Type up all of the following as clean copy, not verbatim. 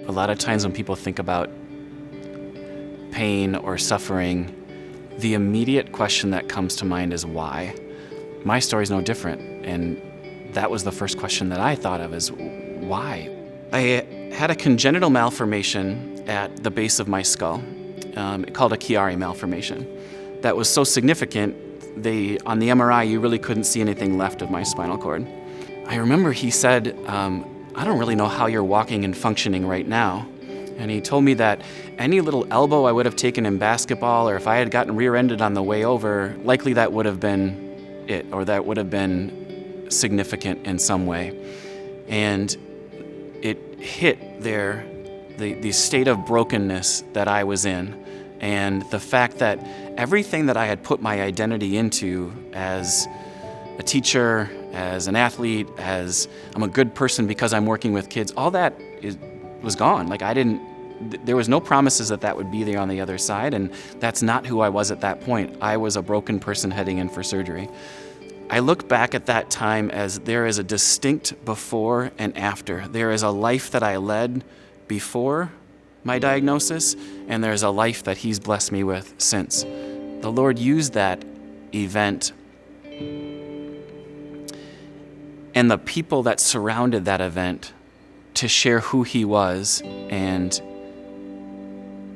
A lot of times when people think about pain or suffering, the immediate question that comes to mind is why? My story's no different, and that was the first question that I thought of is why? I had a congenital malformation at the base of my skull, called a Chiari malformation. That was so significant, on the MRI, you really couldn't see anything left of my spinal cord. I remember he said, I don't really know how you're walking and functioning right now. And he told me that any little elbow I would have taken in basketball, or if I had gotten rear-ended on the way over, likely that would have been it, or that would have been significant in some way. And it hit there, the state of brokenness that I was in, and the fact that everything that I had put my identity into as a teacher, as an athlete, as I'm a good person because I'm working with kids, all that was gone. Like there was no promises that would be there on the other side, and that's not who I was at that point. I was a broken person heading in for surgery. I look back at that time as there is a distinct before and after. There is a life that I led before my diagnosis, and there's a life that He's blessed me with since. The Lord used that event and the people that surrounded that event to share who He was and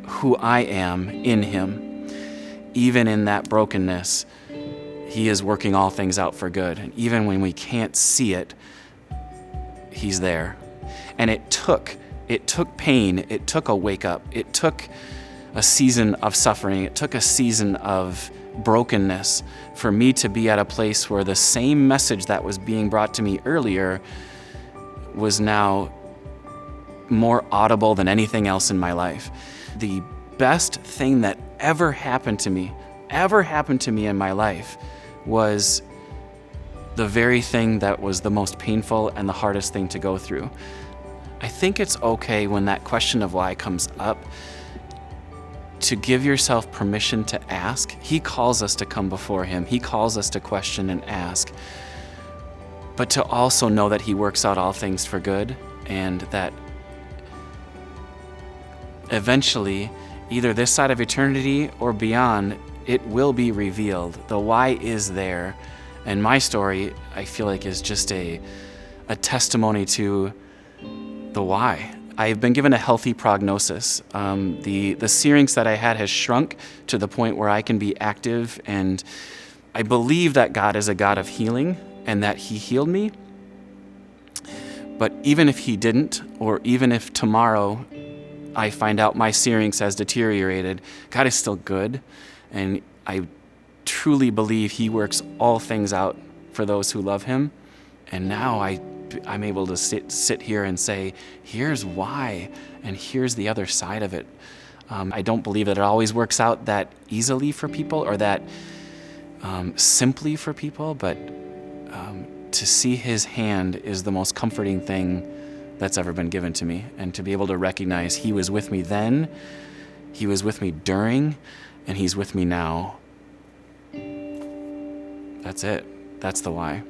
who I am in Him. Even in that brokenness, He is working all things out for good. And even when we can't see it, He's there. And it took pain, it took a wake up, it took a season of suffering, it took a season of brokenness for me to be at a place where the same message that was being brought to me earlier was now more audible than anything else in my life. The best thing that ever happened to me in my life was the very thing that was the most painful and the hardest thing to go through. I think it's okay when that question of why comes up to give yourself permission to ask. He calls us to come before Him. He calls us to question and ask, but to also know that He works out all things for good, and that eventually, either this side of eternity or beyond, it will be revealed. The why is there. And my story, I feel like, is just a testimony to the why. I've been given a healthy prognosis. The syrinx that I had has shrunk to the point where I can be active, and I believe that God is a God of healing and that He healed me. But even if He didn't, or even if tomorrow I find out my syrinx has deteriorated, God is still good, and I truly believe He works all things out for those who love Him. And now I'm able to sit here and say, here's why, and here's the other side of it. I don't believe that it always works out that easily for people, or that simply for people, but to see His hand is the most comforting thing that's ever been given to me. And to be able to recognize He was with me then, He was with me during, and He's with me now. That's it. That's the why.